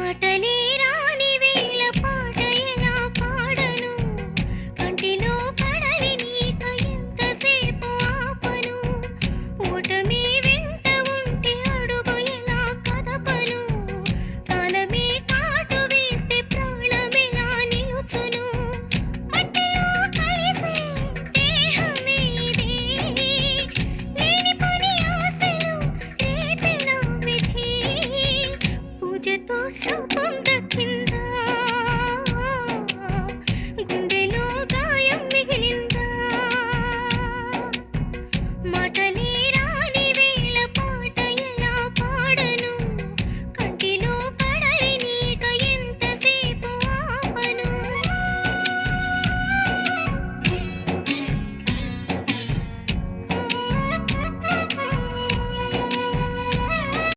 మాటలే రాని వేళ పాట ఎలా పాడను కంటిలో కడలి నీక ఎంతసేపు ఆపను ఓటమి వెంట ఉంటే అడుగు ఎలా కదపను కాలమే కాటు వేస్తే ప్రాణమెలా నిలుచును మట్టిలో కలిసే దేహమే ఇది లేని పని ఆశలు రేపెలా విధి పూజతో